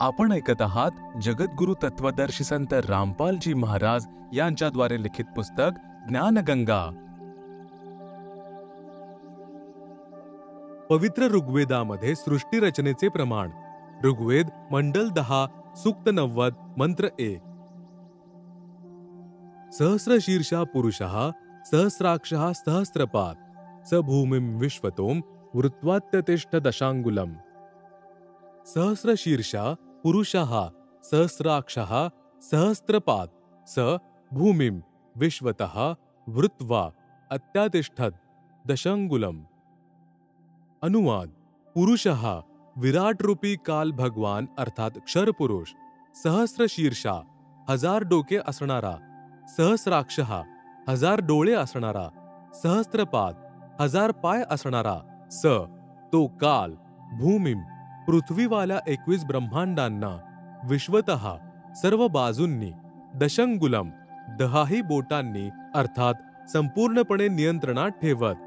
आपण ऐकत आहात जगद्गुरु तत्वदर्शी संत रामपालजी महाराज यांच्याद्वारे लिखित पुस्तक ज्ञानगंगा। पवित्र ऋग्वेदामध्ये सृष्टी रचनेचे प्रमाण। ऋग्वेद मंडल 10 सूक्त 90 मंत्र 1। सहस्रशीर्षा पुरुषः सहस्राक्षः सहस्रपाद स भूमिं विश्वतों वृत्वात्यतिष्ठ दशांगुलम्। सहस्रशीर्षा पुरुषः सहस्राक्षः सहस्रपाद स भूमिं विश्वतः वृत्वा अत्यातिष्ठत् दशांगुलम्। अनुवाद। पुरुषः विराट रूपी काल भगवान अर्थात क्षर पुरुष, सहस्रशीर्षा 1000 डोके असणारा, सहस्राक्षः 1000 डोळे असणारा, सहस्त्रपाद 1000 पाय असणारा, स तो काल भूमिं पृथ्वीवाल्या 21 ब्रह्मांडांना विश्वतः सर्व बाजूंनी दशंगुलम 10 बोटांनी अर्थात संपूर्णपणे नियंत्रणात ठेवत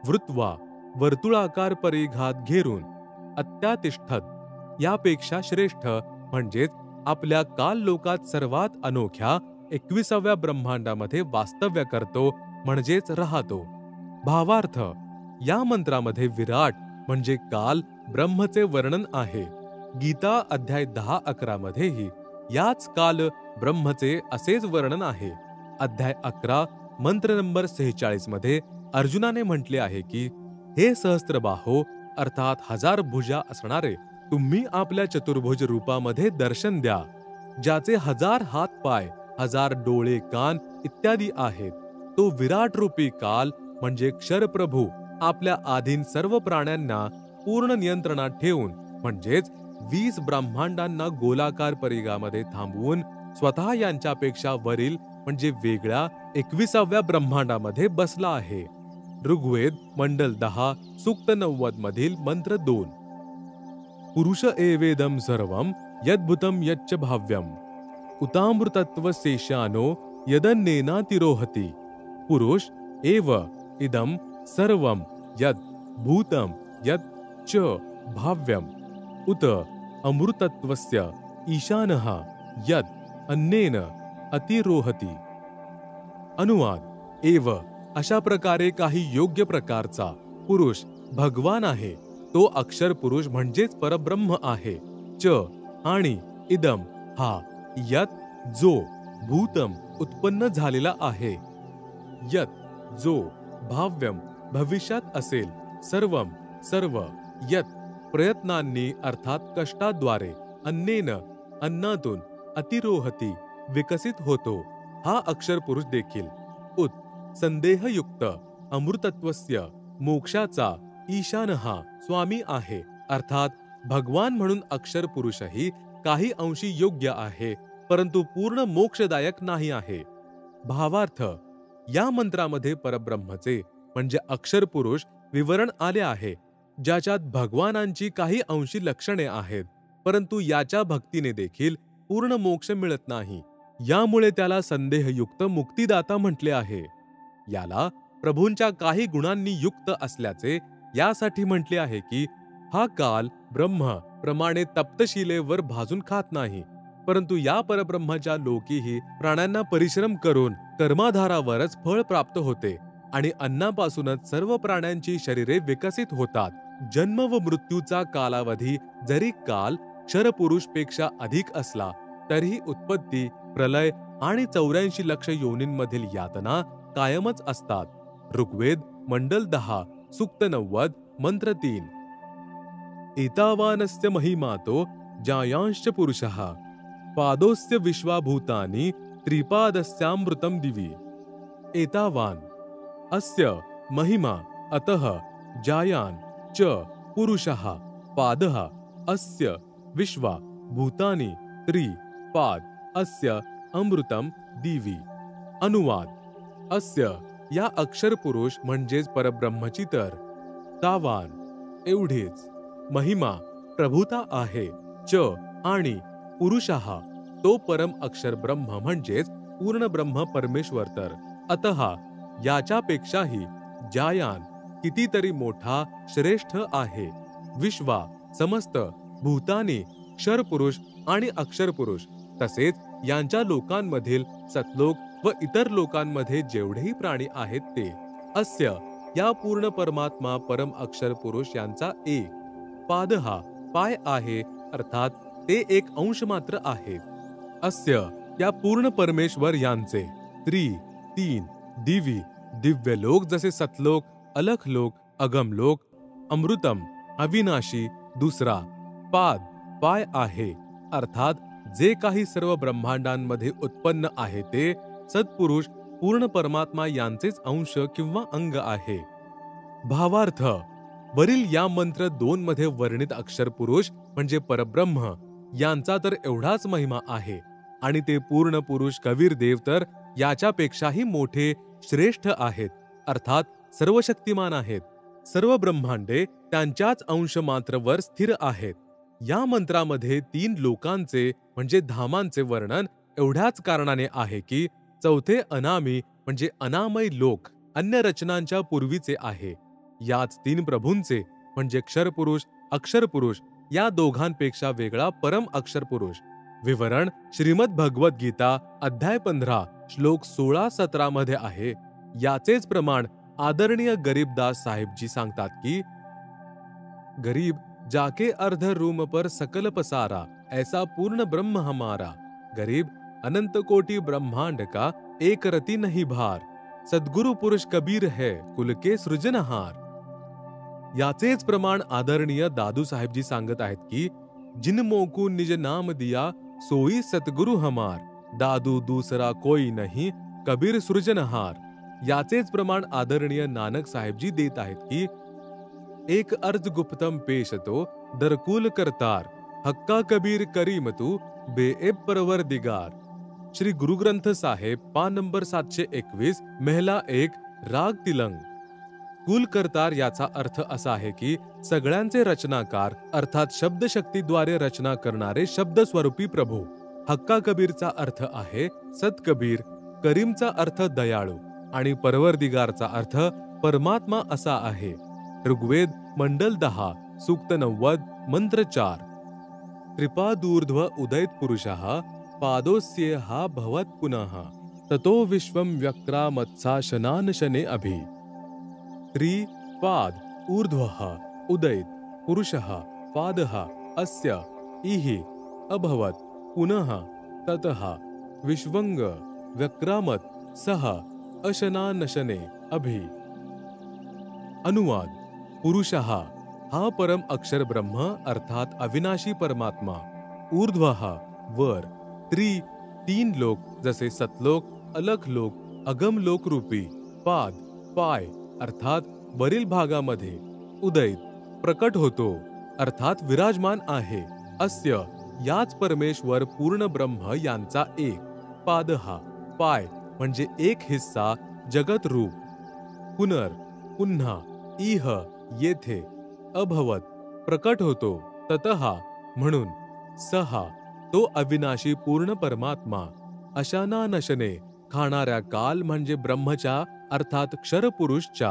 वृत्वा वर्तुळाकार परिघात घेरून अत्यातिष्ठत यापेक्षा श्रेष्ठ म्हणजेच आपल्या काल लोकात सर्वात अनोख्या 21व्या ब्रह्मांडामध्ये वास्तव्य करतो म्हणजेच राहतो। भावार्थ। या मंत्रामध्ये विराट म्हणजे काल ब्रह्मचे वर्णन आहे। गीता अध्याय 10-11 मध्येही याच काल ब्रह्मचे असेच वर्णन आहे। अध्याय 11 मंत्र नंबर 46 मध्ये अर्जुनाने म्हटले आहे की हे सहस्त्रबाहो अर्थात 1000 भुजा असणारे तुम्ही आपल्या चतुर्भुज रूपामध्ये दर्शन द्या, ज्याचे 1000 हात पाय 1000 डोळे कान इत्यादी आहेत। तो विराट रूपी काल म्हणजे क्षरप्रभू आपल्या आधीन सर्व प्राण्यांना पूर्ण नियंत्रणात ठेवून म्हणजेच 20 ब्रह्मांडांना गोलाकार परिघामध्ये थांबवून स्वतः यांच्यापेक्षा वरील म्हणजे वेगळ्या 21व्या ब्रह्मांडामध्ये बसला आहे। ऋग्वेद मंडल 10 सूक्त 90 मधील मंत्र 2। पुरुष एवेदं सर्वं यद्भुतं यच्च भाव्यं उतामृतत्व शेषानो यदन्नेनातिरोहति। पुरुष एव इदं सर्वं यद् भूतं यत् च भाव्यम् उत अमृतत्वस्य ईशानः यद् अन्नेन अतिरोहति। अनुवाद। एव अशा प्रकारे काही योग्य प्रकारचा पुरुष भगवान आहे, तो अक्षर पुरुष म्हणजेच परब्रह्म आहे। च आणि इदम हा यत जो भूतम उत्पन्न झालेला आहे, यत जो भाव्यम भविष्यात असेल, सर्वम सर्व यत प्रयत्नांनी अर्थात कष्टाद्वारे अन्नेन अन्नातून अतिरोहती विकसित होतो, हा अक्षर पुरुष देखील उत संदेहयुक्त अमृतत्वस्य मोक्षाचा ईशानहा स्वामी आहे। अर्थात भगवान म्हणून अक्षर पुरुषही काही अंशी योग्य आहे, परंतु पूर्ण मोक्षदायक नाही आहे। भावार्थ। या मंत्रामध्ये परब्रह्मचे म्हणजे अक्षर पुरुष विवरण आले आहे, ज्याच्यात भगवानांची काही अंशी लक्षणे आहेत, परंतु याच्या भक्तीने देखील पूर्ण मोक्ष मिळत नाही। यामुळे त्याला संदेहयुक्त मुक्तिदाता म्हटले आहे। याला प्रभूंच्या काही गुणांनी युक्त असल्याचे यासाठी म्हटले आहे की हा काल ब्रह्म प्रमाणे तप्तशिलेवर भाजून खात नाही, परंतु या परब्रह्माच्या लोकीही प्राण्यांना परिश्रम करून कर्माधारावरच फळ प्राप्त होते आणि अन्नापासूनच सर्व प्राण्यांची शरीरे विकसित होतात। जन्म व मृत्यूचा कालावधी जरी काल क्षरपुरुष पेक्षा अधिक असला तरीही उत्पत्ती, प्रलय आणि 84 लक्ष योनींमधील यातना कायमच असतात। ऋग्वेद मंडल 10 सूक्त 90 मंत्र 3। एतावानस्य महिमातो जायांश्च पुरुषः पादोस्य विश्वाभूतानि त्रिपादस्यामृतं दिवि। एतावान अस्य महिमा अतः जायान च पुरुषः पादः अस्य विश्वा भूतानि त्रिपाद अस्य अमृतम दिवी। अनुवाद। अस्य या अक्षर पुरुष म्हणजेच परब्रह्मची तर तावान एवढीच महिमा प्रभुता आहे, च आणि पुरुषः तो परम अक्षर ब्रह्म म्हणजेच पूर्ण ब्रह्म परमेश्वर तर अतः याच्यापेक्षाही जायान कितीतरी मोठा श्रेष्ठ आहे। विश्वा समस्त भूतानी क्षर पुरुष आणि अक्षर पुरुष तसेच यांच्या लोकांमधील सतलोक व इतर लोकांमध्ये जेवढेही प्राणी आहेत ते अस्य या पूर्ण परमात्मा परम अक्षर पुरुष यांचा एक पाद हा पाय आहे, अर्थात ते एक अंश मात्र आहे. अस्य या पूर्ण परमेश्वर यांचे तीन दिवी दिव्य लोक जसे सतलोक, अलख लोक, अगम लोक, अमृतम, अविनाशी दुसरा पाद पाय आहे, अर्थात जे काही सर्व ब्रह्मांडांमध्ये उत्पन्न आहे ते सत्पुरुष पूर्ण परमात्मा यांचेच अंश किंवा अंग आहे. भावार्थ वरील या मंत्र 2 मध्ये वर्णित अक्षर पुरुष म्हणजे परब्रह्म यांचा तर एवढाच महिमा आहे आणि ते पूर्ण पुरुष कबीर देव तर याच्यापेक्षाही मोठे श्रेष्ठ आहेत, अर्थात सर्व शक्तिमान आहेत. सर्व ब्रह्मांडे त्यांच्याच अंश मात्र वर स्थिर आहेत. या मंत्रामध्ये 3 लोकांचे म्हणजे धामांचे वर्णन एवढ्याच कारणाने आहे की चौथे अनामी म्हणजे अनामय लोक अन्य रचनांच्या पूर्वीचे आहे. याच 3 प्रभूंचे म्हणजे क्षरपुरुष, अक्षरपुरुष या दोघांपेक्षा वेगळा परम अक्षर पुरुष. विवरण श्रीमद भगवत गीता अध्याय 15 श्लोक 16-17 मध्ये आहे. याचेच प्रमाण आदरणीय गरीबदास साहेबजी सांगतात की गरीब जाके अर्ध रूम पर सकल पसारा ऐसा पूर्ण ब्रह्म हमारा. गरीब अनंत कोटि ब्रह्मांड का एक रति नहीं भार. सद्गुरु पुरुष कबीर है कुल के सृजनहार. याचेच प्रमाण आदरणीय दादू साहेबजी सांगत आहेत की जिन मोकू निज नाम दिया सोई सतगुरु हमार. दादू दूसरा कोई नहीं कबीर सृजनहार. याचेच प्रमाण आदरणीय नानक साहेबजी देत आहेत की एक अर्ज गुप्तम पेश तो दरकुल करतार हक्का कबीर करीम तू बेएब परवरदिगार. श्री गुरुग्रंथ साहेब पान नंबर 721 महिला 1 राग तिलंग. कुल करतार याचा अर्थ असा आहे की सगळ्यांचे रचनाकार अर्थात शब्दशक्तीद्वारे रचना करणारे शब्द स्वरूपी प्रभू. हक्का कबीरचा अर्थ आहे सतकबीर, करीमचा अर्थ दयाळू आणि परवरदिगारचा अर्थ परमात्मा असा आहे. ऋग्वेद मंडल 10 सूक्त 90 मंत्र 4. त्रिपादूर्ध्व उदयत पुरुषः पादोस्येहा भवत् पुनः ततो विश्वं व्यक्रामत्सा शनान शने अभि. त्रिपाद ऊर्ध्वः उदयत पुरुषः पादः अस्य इहि अभवत् पुनः ततः विश्वंग व्यक्रामत् सह अशनानशने अभि. अनुवाद पुरुषः हा परम अक्षर ब्रह्म अर्थात अविनाशी परमात्मा. ऊर्ध्वः वर. 3 लोक जसे सतलोक, अलख लोक, अगम लोक रूपी. पाद पाय अर्थात वरील भागामध्ये. उदयत प्रकट होतो अर्थात विराजमान आहे. अस्य याच परमेश्वर पूर्ण ब्रह्म यांचा एक पादहा पाय म्हणजे एक हिस्सा जगत रूप. पुनर पुन्हा. इह येथे. अभवत प्रकट होतो. ततः म्हणून. सहा तो अविनाशी पूर्ण परमात्मा. अशाना नशने खाणाऱ्या काल म्हणजे ब्रह्मच्या अर्थात क्षरपुरुषच्या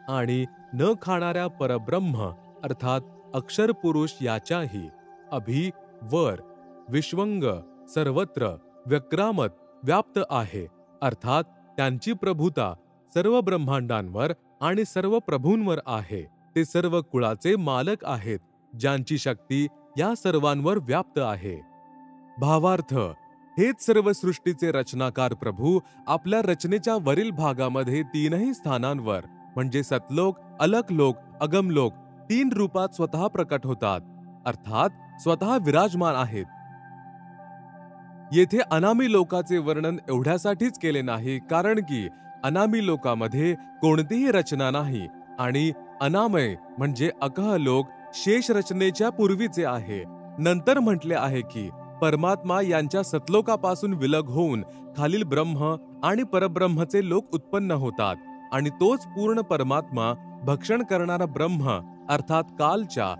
आणि न खाणाऱ्या परब्रह्म अर्थात अक्षर पुरुष याच्याही. अभि वर. विश्वंग सर्वत्र. व्यक्रामत व्याप्त आहे अर्थात त्यांची प्रभुता सर्व ब्रह्मांडांवर आणि सर्व प्रभूंवर आहे. ते सर्व कुळाचे मालक आहेत ज्यांची शक्ती या सर्वांवर व्याप्त आहे. भावार्थ हेच सर्व सृष्टीचे रचनाकार प्रभू आपल्या रचनेच्या वरील भागामध्ये 3ही स्थानांवर म्हणजे सतलोक, अलख लोक, अगम लोक 3 रूपात स्वतः प्रकट होतात अर्थात स्वतः विराजमान आहेत. येथे अनामी लोकाचे वर्णन एवढ्यासाठीच केले नाही कारण की अनामी लोकामध्ये कोणतीही रचना नाही आणि अनामय म्हणजे अकह लोक शेष रचनेच्या पूर्वीचे आहे. नंतर म्हटले आहे की परमात्मा यांच्या सतलोकापासून विलग होऊन खालील ब्रह्म आणि परब्रह्मचे लोक उत्पन्न होतात आणि तोच पूर्ण परमात्मा भक्षण करणारा ब्रह्म अर्थात कालच्या.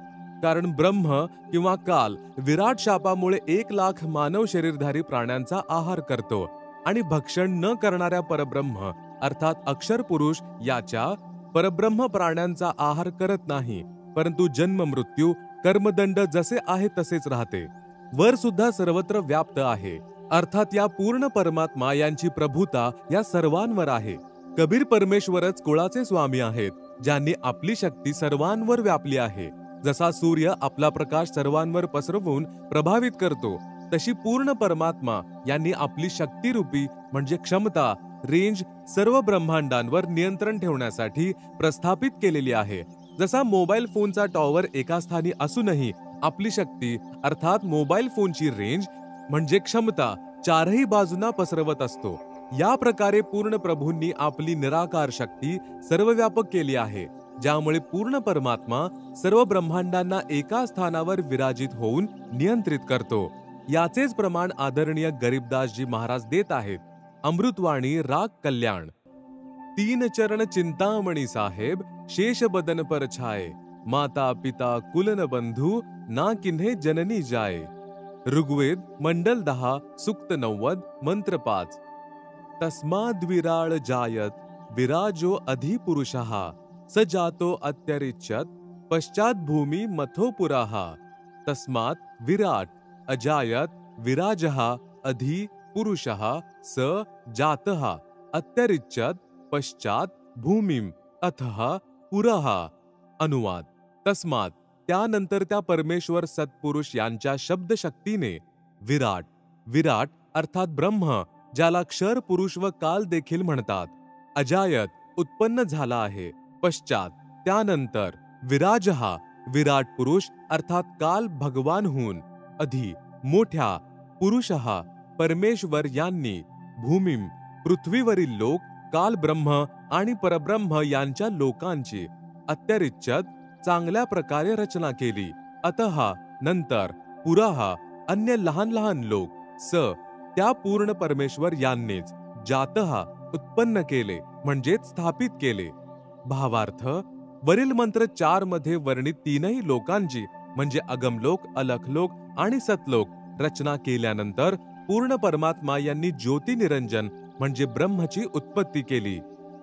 कारण ब्रह्म किंवा काल विराट शापामुळे 1,00,000 मानव शरीरधारी प्राण्यांचा आहार करतो आणि भक्षण न करणाऱ्या परब्रह्म अर्थात अक्षर पुरुष याच्या परब्रह्म प्राण्यांचा आहार करत नाही परंतु जन्म मृत्यू कर्मदंड जसे आहे तसेच राहते. वर सुद्धा सर्वत्र व्याप्त आहे. अर्थात या पूर्ण परमात्मा यांची प्रभुता या सर्वांवर आहे. कबीर परमेश्वरच कुळाचे स्वामी आहेत, ज्यांनी आपली शक्ती सर्वांवर व्यापली आहे. जसा सूर्य आपला प्रकाश सर्वांवर पसरवून प्रभावित करतो, तशी पूर्ण परमात्मा यांनी आपली शक्तिरूपी म्हणजे क्षमता, रेंज सर्व ब्रह्मांडांवर नियंत्रण ठेवण्यासाठी प्रस्थापित केलेली आहे. जसा मोबाईल फोनचा टॉवर एका स्थानी असूनही आपली शक्ती अर्थात मोबाईल फोनची रेंज म्हणजे क्षमता चारही बाजूंना पसरवत असतो, या प्रकारे पूर्ण प्रभूंनी आपली निराकार शक्ती सर्वव्यापक केली आहे, ज्यामुळे पूर्ण परमात्मा सर्व ब्रह्मांडांना एका स्थानावर विराजित होऊन नियंत्रित करतो. याचेच प्रमाण आदरणीय गरीबदासजी महाराज देत आहेत. अमृतवाणी राग कल्याण. तीन चरण चिंतामणी साहेब, शेष बदन पर छाए, माता पिता कुलन बंधू, ना किन्हे जननी जाए. ऋग्वेद मंडल 10 सूक्त 90 मंत्र 5. तस्माद् विराळ जायत विराजो अधिपुरुषः, स जातो अत्यरिच्यत पश्चात भूमी मथो पुराः. तस्मात् विराट अजायत विराजः अधि पुरुषः स जातः अत्यरिच्यत पश्चात भूमिम अथः पुरः. अनुवाद. तस्मात त्यानंतर त्या परमेश्वर सत्पुरुष यांच्या शब्दशक्तीने विराट, विराट अर्थात ब्रह्म, ज्याला क्षर पुरुष व काल देखील म्हणतात, अजायत उत्पन्न झाला आहे. पश्चात त्यानंतर विराजहा विराट पुरुष अर्थात काल भगवानहून, अधि मोठ्या, पुरुषः परमेश्वर यांनी, भूमीम पृथ्वीवरील लोक, काल ब्रह्म आणि परब्रह्म यांच्या लोकांची, अत्यरिच्यत चांगल्या प्रकारे रचना केली. अतः नंतर पुराः अन्य लहान लहान लोक, स त्या पूर्ण परमेश्वर यांनीच, जातः उत्पन्न केले म्हणजेच स्थापित केले. भावार्थ. वरील मंत्र 4 मध्ये वर्णित तीनही लोकांची म्हणजे अगमलोक, अलखलोक आणि सतलोक रचना केल्यानंतर पूर्ण परमात्मा यांनी ज्योती निरंजन म्हणजे ब्रह्मची उत्पत्ती केली.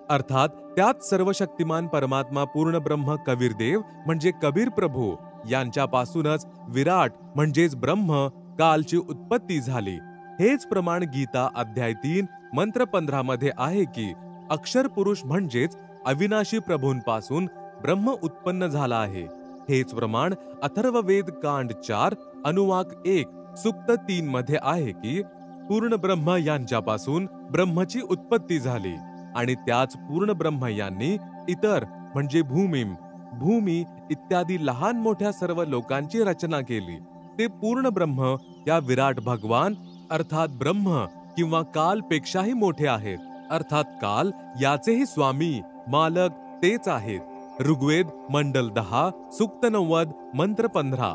अर्थात त्यात सर्वशक्तिमान परमात्मा पूर्ण ब्रह्म कबीरदेव म्हणजे कबीर प्रभू यांच्यापासूनच विराट म्हणजेच ब्रह्म कालची उत्पत्ती झाली. हेच प्रमाण गीता अध्याय 3 मंत्र 15 मध्ये आहे की अक्षर पुरुष म्हणजेच अविनाशी प्रभूंपासून ब्रह्म उत्पन्न झाला आहे. हेच प्रमाण अथर्ववेद कांड 4 अनुवाक 1 सूक्त 3 मध्ये आहे की पूर्ण ब्रह्म यांच्यापासून ब्रह्मची उत्पत्ती झाली आणि त्याच पूर्ण ब्रह्म यांनी इतर म्हणजे भूमीम, भूमी इत्यादी लहान मोठ्या सर्व लोकांची रचना केली. ते पूर्ण ब्रह्म या विराट भगवान अर्थात ब्रह्म किंवा काल पेक्षाही मोठे आहेत. अर्थात काल याचेही स्वामी, मालक तेच आहेत. ऋग्वेद मंडल 10 सूक्त 90 मंत्र 15.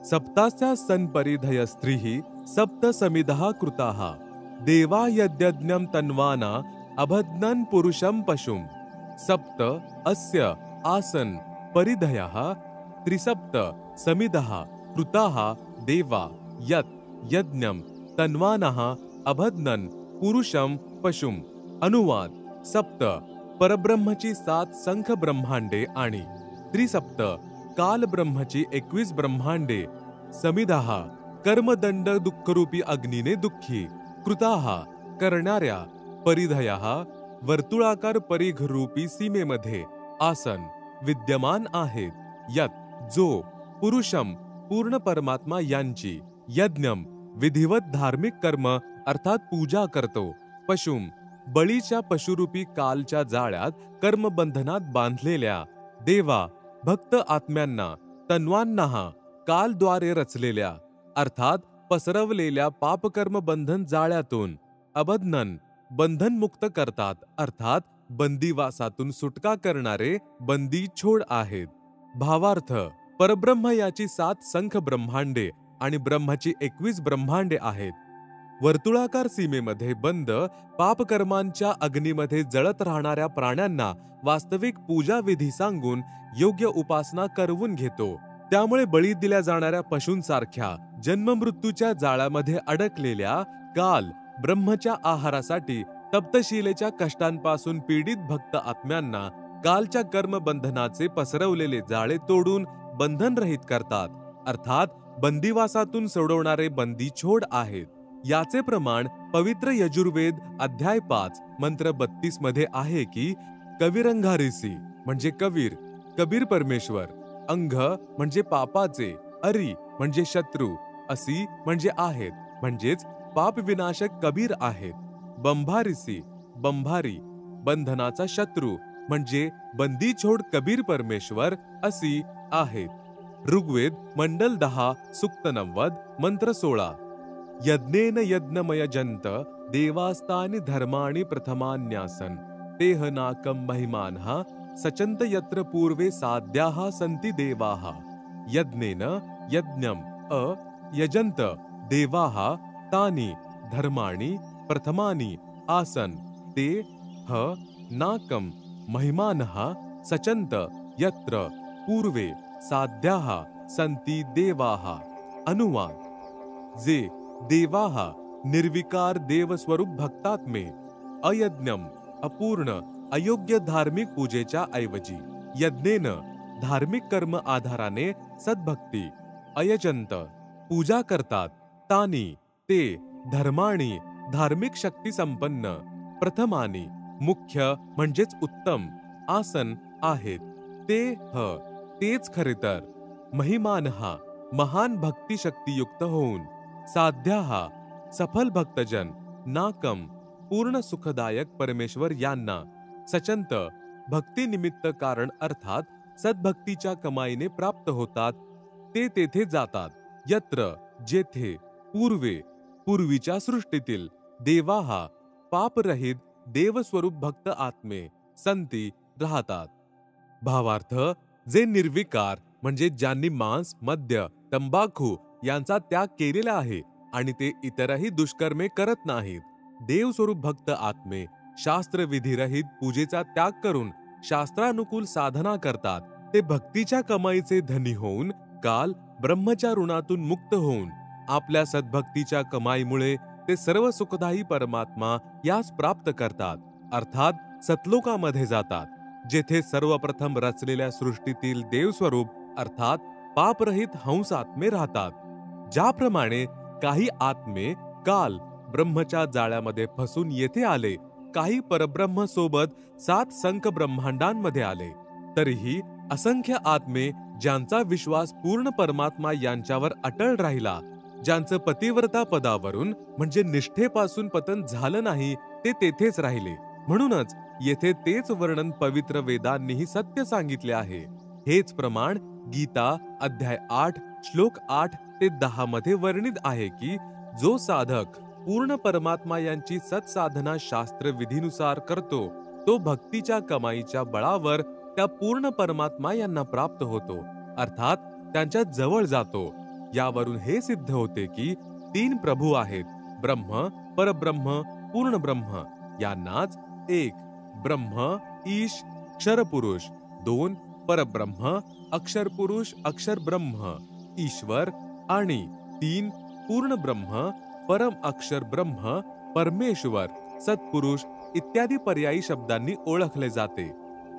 सप्तास्या सन्परिधय स्त्रीः सप्त समिधः कृताः, देवा यद्यज्ञं तन्वाना अभद्नन् पुरुषं पशुं. सप्त अस्य आसन परिधयः त्रिसप्त समिधः कृताः देवा यत् यज्ञं तन्वानः अभद्नन् पुरुषं पशुं. अनुवाद. सप्त परब्रह्मची 7 संख ब्रह्मांडे आणि त्रिसप्त काल ब्रह्मची 21 ब्रह्मांडे, समिधाः कर्मदंड दुःखरूपी अग्नीने दुःखी, कृताः करणाऱ्या, परिधयः वर्तुळाकार परिघरूपी सीमेमध्ये आसन विद्यमान आहेत, यत जो पुरुषम पूर्ण परमात्मा यांची, यज्ञम विधिवत धार्मिक कर्म अर्थात पूजा करतो, पशुम बळीच्या पशुरूपी कालच्या जाळ्यात कर्मबंधनात बांधलेल्या, देवा भक्त आत्म्यांना, तन्वांनाह कालद्वारे रचलेल्या अर्थात पसरवलेल्या पापकर्म बंधन जाळ्यातून, अबद्धन बंधनमुक्त करतात अर्थात बंदिवासातून सुटका करणारे बंदी छोड आहेत. भावार्थ. परब्रह्म याची 7 संख ब्रह्मांडे आणि ब्रह्माची 21 ब्रह्मांडे आहेत. वर्तुळाकार सीमेमध्ये बंद पापकर्मांच्या अग्नीमध्ये जळत राहणाऱ्या प्राण्यांना वास्तविक पूजा विधी सांगून योग्य उपासना करवून घेतो. त्यामुळे बळी दिल्या जाणाऱ्या पशूंसारख्या जन्ममृत्यूच्या जाळ्यामध्ये अडकलेल्या काल ब्रह्मच्या आहारासाठी तप्तशिलेच्या कष्टांपासून पीडित भक्त आत्म्यांना कालच्या कर्मबंधनाचे पसरवलेले जाळे तोडून बंधनरहित करतात. अर्थात बंदिवासातून सोडवणारे बंदीछोड आहेत. याचे प्रमाण पवित्र यजुर्वेद अध्याय 5 मंत्र 32 मध्ये आहे की कविरंघारिसी म्हणजे कवीर, कबीर परमेश्वर, अंघ म्हणजे पापाचे, अरी म्हणजे शत्रू, असी म्हणजे आहेत, म्हणजेच पाप विनाशक कबीर आहेत. बंभारिसी, बंभारी, बंधनाचा शत्रू म्हणजे बंदीछोड कबीर परमेश्वर असी आहेत. ऋग्वेद मंडल 10 सूक्त 90 मंत्र 16. यज्ञेन यज्ञमयजन्त देवास्तानि धर्माणि प्रथमान्यासन तेह नाकं महिमानः सचन्त यत्र पूर्वे साध्याः सन्ति देवाः. यज्ञेन यज्ञम यजन्त देवाः तानि धर्माणि प्रथमानि आसन ते नाकं महिमानः सचन्त यत्र पूर्वे साध्याः सन्ति देवाः. अनुवाद: जे देवाः निर्विकार देवस्वरूप भक्तात्मे, अयज्ञम अपूर्ण अयोग्य धार्मिक पूजेच्या ऐवजी यज्ञेनं धार्मिक कर्म आधाराने सद्भक्ती अयजंत पूजा करतात, तानी ते धर्माणी धार्मिक शक्ती संपन्न प्रथमानी मुख्य म्हणजेच उत्तम आसन आहेत, तेच खरे तर महिमानहा महान भक्ती शक्तियुक्त होऊन, साध्याहा सफल भक्तजन, नाकम पूर्ण सुखदायक परमेश्वर यांना, सचंत भक्ती निमित्त कारण अर्थात सद्भक्तीच्या कमाईने प्राप्त होतात, ते तेथे जातात, यत्र जेथे पूर्वीच्या सृष्टीतील देवाहा पापरहित देवस्वरूप भक्त आत्मे संती राहतात. भावार्थ: जे निर्विकार म्हणजे ज्यांनी मांस, मद्य, तंबाखू यांचा त्याग केलेला आहे आणि ते इतरही दुष्कर्मे करत नाहीत, देवस्वरूप भक्त आत्मे शास्त्रविधिरहित पूजेचा त्याग करून शास्त्रानुकूल साधना करतात, ते भक्तीच्या कमाईचे धनी होऊन काल ब्रह्मच्या ऋणातून मुक्त होऊन आपल्या सद्भक्तीच्या कमाईमुळे ते सर्व सुखदायी परमात्मा यास प्राप्त करतात, अर्थात सतलोकामध्ये जातात, जेथे सर्वप्रथम रचलेल्या सृष्टीतील देवस्वरूप अर्थात पापरहित हंस आत्मे राहतात. ज्याप्रमाणे काही आत्मे काल ब्रह्मच्या जाळ्यामध्ये फसून येथे आले, काही परब्रह्म सोबत 7 संख ब्रह्मांडांमध्ये आले, तरीही असंख्य आत्मे ज्यांचा विश्वास पूर्ण परमात्मा यांच्यावर अटळ राहिला, ज्यांचं पतिव्रता पदावरून म्हणजे निष्ठेपासून पतन झालं नाही, ते तेथेच राहिले. म्हणूनच येथे तेच वर्णन पवित्र वेदांनीही सत्य सांगितले आहे. हेच प्रमाण गीता अध्याय 8 श्लोक 8 ते 10 मध्ये वर्णित आहे की जो साधक पूर्ण परमात्मा यांची सत्साधना शास्त्र विधीनुसार करतो, तो भक्तीच्या कमाईच्या बळावर त्या पूर्ण परमात्मा यांना प्राप्त होतो, अर्थात त्यांच्या जवळ जातो. यावरून हे सिद्ध होते की 3 प्रभू आहेत, ब्रह्म, परब्रह्म, पूर्ण ब्रह्म. यांनाच 1 ब्रह्म ईश क्षरपुरुष, 2 परब्रह्म अक्षर पुरुष अक्षर ब्रह्म ईश्वर आणि 3 पूर्ण ब्रह्म परम अक्षर ब्रह्म परमेश्वर सत्पुरुष इत्यादी पर्यायी शब्दांनी ओळखले जाते.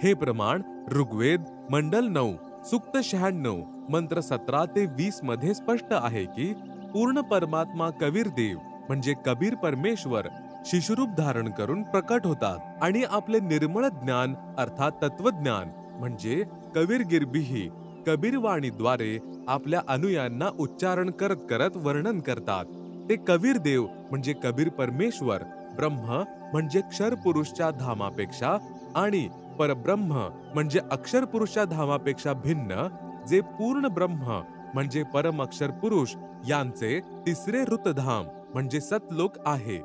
हे प्रमाण ऋग्वेद मंडल 9 सूक्त 96 मंत्र 17 ते 20 मध्ये स्पष्ट आहे की पूर्ण परमात्मा कबीर देव म्हणजे कबीर परमेश्वर शिशुरूप धारण करून प्रकट होतात आणि आपले निर्मळ ज्ञान अर्थात तत्वज्ञान म्हणजे कबीर गिरबिही कबीरवाणीद्वारे आपल्या अनुयांना उच्चारण करत करत वर्णन करतात. ते कबीर देव म्हणजे कबीर परमेश्वर ब्रह्म म्हणजे क्षर पुरुषच्या धामापेक्षा आणि परब्रह्म म्हणजे अक्षर पुरुषच्या धामापेक्षा भिन्न, जे पूर्ण ब्रह्म म्हणजे परम अक्षर पुरुष यांचे 3रे ऋतधाम म्हणजे सतलोक आहे,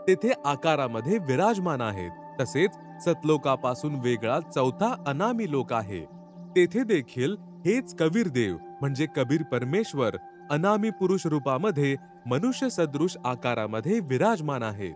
तेथे आकारामध्ये विराजमान आहेत. तसेच सतलोकापासून वेगळा 4था अनामी लोक आहे, तेथे देखील हेच कबीर देव म्हणजे कबीर परमेश्वर अनामी पुरुष रूपामध्ये मनुष्य सदृश आकारामध्ये विराजमान आहे.